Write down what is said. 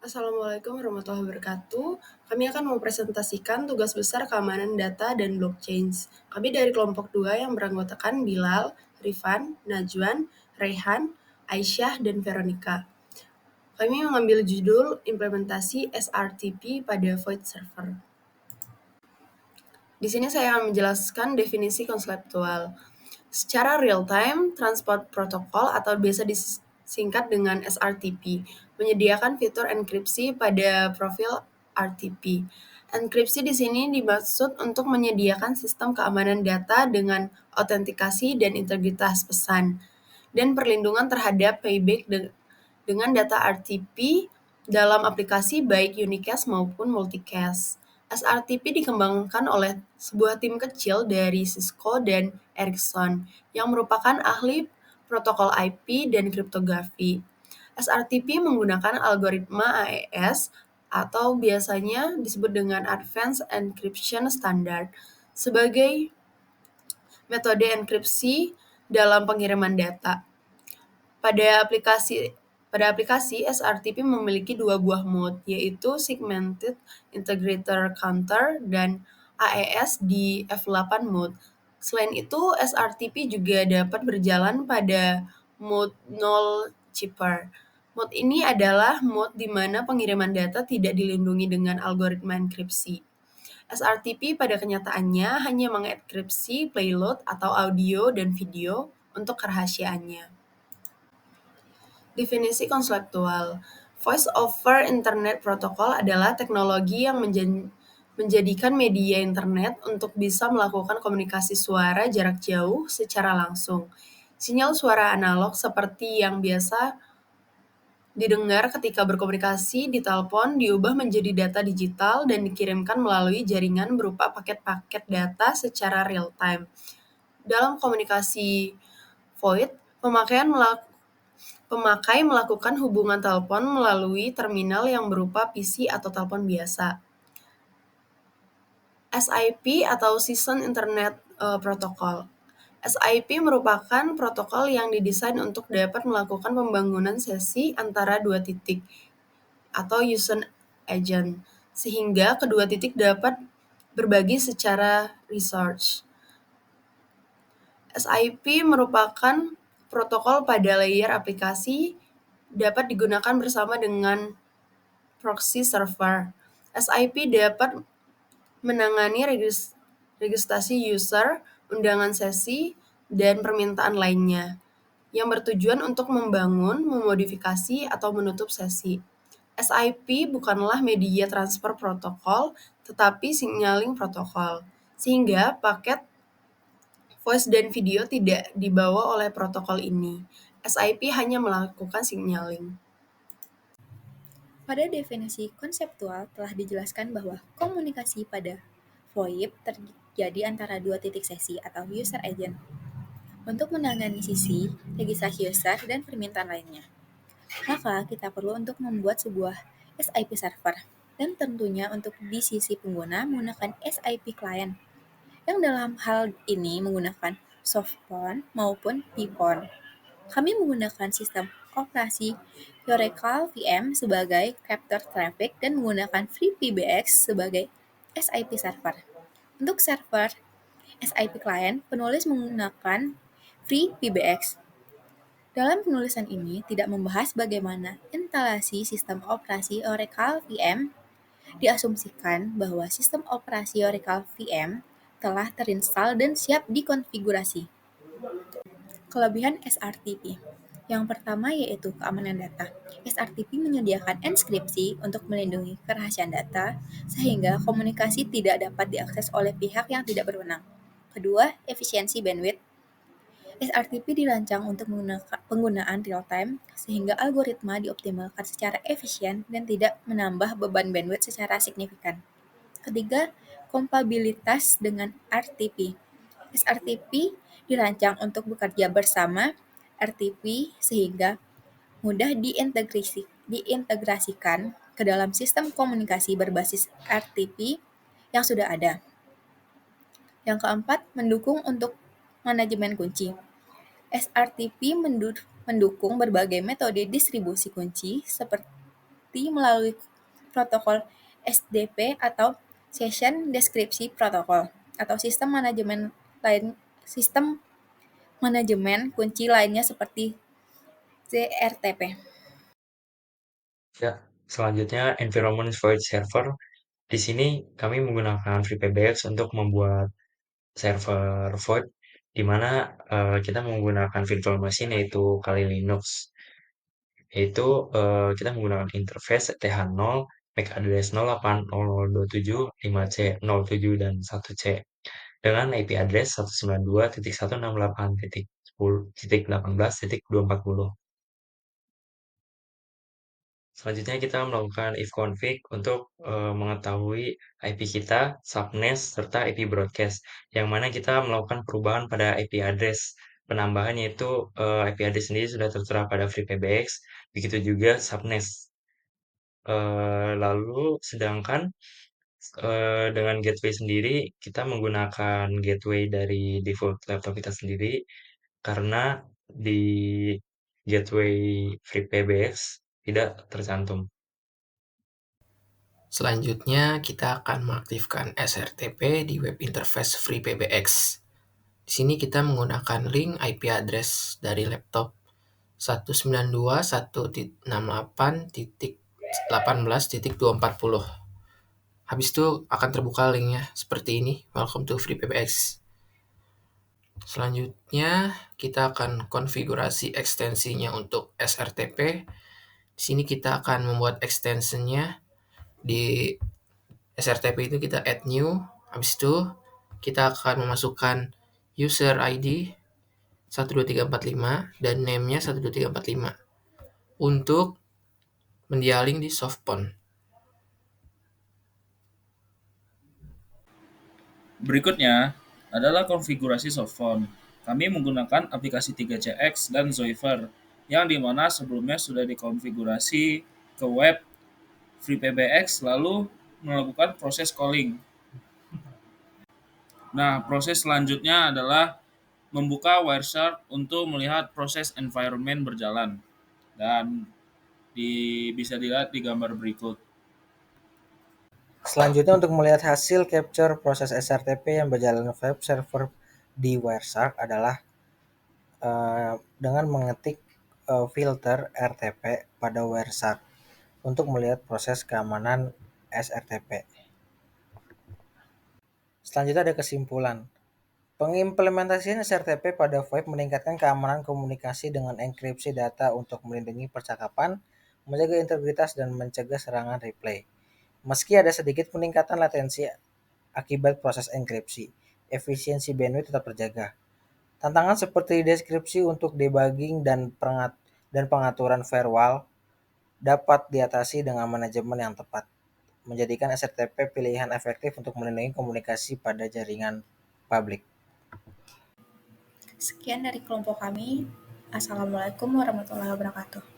Assalamualaikum warahmatullahi wabarakatuh. Kami akan mempresentasikan tugas besar keamanan data dan blockchain. Kami dari kelompok 2 yang beranggotakan Bilal, Rifan, Najwan, Rehan, Aisyah, dan Veronica. Kami mengambil judul implementasi SRTP pada Void Server. Di sini saya akan menjelaskan definisi konseptual. Secara real-time, Transport Protocol atau biasa disingkat dengan SRTP, menyediakan fitur enkripsi pada profil RTP. Enkripsi di sini dimaksud untuk menyediakan sistem keamanan data dengan autentikasi dan integritas pesan, dan perlindungan terhadap payback dengan data RTP dalam aplikasi baik unicast maupun multicast. SRTP dikembangkan oleh sebuah tim kecil dari Cisco dan Ericsson yang merupakan ahli protokol IP dan kriptografi. SRTP menggunakan algoritma AES atau biasanya disebut dengan Advanced Encryption Standard sebagai metode enkripsi dalam pengiriman data. Pada aplikasi SRTP memiliki dua buah mode, yaitu Segmented Integrator Counter dan AES di F8 mode. Selain itu, SRTP juga dapat berjalan pada mode null chipper. Mode ini adalah mode di mana pengiriman data tidak dilindungi dengan algoritma enkripsi. SRTP pada kenyataannya hanya mengenkripsi payload atau audio dan video untuk kerahasiaannya. Definisi konseptual. Voice over Internet Protocol adalah teknologi yang menjadikan media internet untuk bisa melakukan komunikasi suara jarak jauh secara langsung. Sinyal suara analog seperti yang biasa didengar ketika berkomunikasi di telepon diubah menjadi data digital dan dikirimkan melalui jaringan berupa paket-paket data secara real-time. Dalam komunikasi VoIP, pemakai melakukan hubungan telepon melalui terminal yang berupa PC atau telepon biasa. SIP atau Season Internet Protocol. SIP merupakan protokol yang didesain untuk dapat melakukan pembangunan sesi antara dua titik atau user agent, sehingga kedua titik dapat berbagi secara resource. SIP merupakan protokol pada layer aplikasi dapat digunakan bersama dengan proxy server. SIP dapat menangani registrasi user, undangan sesi, dan permintaan lainnya yang bertujuan untuk membangun, memodifikasi, atau menutup sesi. SIP bukanlah media transfer protokol, tetapi signaling protokol, sehingga paket voice dan video tidak dibawa oleh protokol ini. SIP hanya melakukan signaling. Pada definisi konseptual telah dijelaskan bahwa komunikasi pada VoIP terjadi antara dua titik sesi atau user agent untuk menangani sisi, registrasi user, dan permintaan lainnya. Maka kita perlu untuk membuat sebuah SIP server dan tentunya untuk di sisi pengguna menggunakan SIP client yang dalam hal ini menggunakan softphone maupun pphone. Kami menggunakan sistem operasi Oracle VM sebagai capture traffic dan menggunakan FreePBX sebagai SIP server. Untuk server SIP client, penulis menggunakan FreePBX. Dalam penulisan ini tidak membahas bagaimana instalasi sistem operasi Oracle VM. Diasumsikan bahwa sistem operasi Oracle VM telah terinstall dan siap dikonfigurasi. Kelebihan SRTP. Yang pertama yaitu keamanan data. SRTP menyediakan enskripsi untuk melindungi kerahasiaan data sehingga komunikasi tidak dapat diakses oleh pihak yang tidak berwenang. Kedua, efisiensi bandwidth. SRTP dirancang untuk penggunaan real-time sehingga algoritma dioptimalkan secara efisien dan tidak menambah beban bandwidth secara signifikan. Ketiga, kompatibilitas dengan RTP. SRTP dirancang untuk bekerja bersama RTP sehingga mudah diintegrasikan ke dalam sistem komunikasi berbasis RTP yang sudah ada. Yang keempat, mendukung untuk manajemen kunci. SRTP mendukung berbagai metode distribusi kunci seperti bukti melalui protokol SDP atau Session Deskripsi Protokol atau sistem manajemen kunci lainnya seperti CRTP. Ya, selanjutnya environment void server. Di sini kami menggunakan FreePBX untuk membuat server void di mana kita menggunakan virtual machine yaitu Kali Linux. Yaitu kita menggunakan interface TH0, MAC address 080027 5C 07 dan 1C dengan IP address 192.168.10.18.240. Selanjutnya kita melakukan if config untuk mengetahui IP kita, subnet, serta IP broadcast, yang mana kita melakukan perubahan pada IP address. Penambahan yaitu IP address sendiri sudah tertera pada FreePBX, begitu juga subnet. Lalu sedangkan dengan gateway sendiri, kita menggunakan gateway dari default laptop kita sendiri, karena di gateway FreePBX tidak tercantum. Selanjutnya, kita akan mengaktifkan SRTP di web interface FreePBX. Di sini kita menggunakan link IP address dari laptop 192.168.18.240. Habis itu akan terbuka linknya seperti ini, welcome to FreePBX. Selanjutnya, kita akan konfigurasi ekstensinya untuk SRTP. Di sini kita akan membuat ekstensinya di SRTP itu kita add new, habis itu kita akan memasukkan user ID 12345 dan name-nya 12345 untuk mendialing di softphone. Berikutnya adalah konfigurasi softphone. Kami menggunakan aplikasi 3CX dan Zoiver, yang dimana sebelumnya sudah dikonfigurasi ke web FreePBX lalu melakukan proses calling. Nah, proses selanjutnya adalah membuka Wireshark untuk melihat proses environment berjalan. Dan bisa dilihat di gambar berikut. Selanjutnya untuk melihat hasil capture proses SRTP yang berjalan web server di Wireshark adalah dengan mengetik filter RTP pada Wireshark untuk melihat proses keamanan SRTP. Selanjutnya ada kesimpulan. Pengimplementasian SRTP pada VoIP meningkatkan keamanan komunikasi dengan enkripsi data untuk melindungi percakapan, menjaga integritas, dan mencegah serangan replay. Meski ada sedikit peningkatan latensi akibat proses enkripsi, efisiensi bandwidth tetap terjaga. Tantangan seperti deskripsi untuk debugging dan pengaturan firewall dapat diatasi dengan manajemen yang tepat, menjadikan SRTP pilihan efektif untuk melindungi komunikasi pada jaringan publik. Sekian dari kelompok kami. Assalamualaikum warahmatullahi wabarakatuh.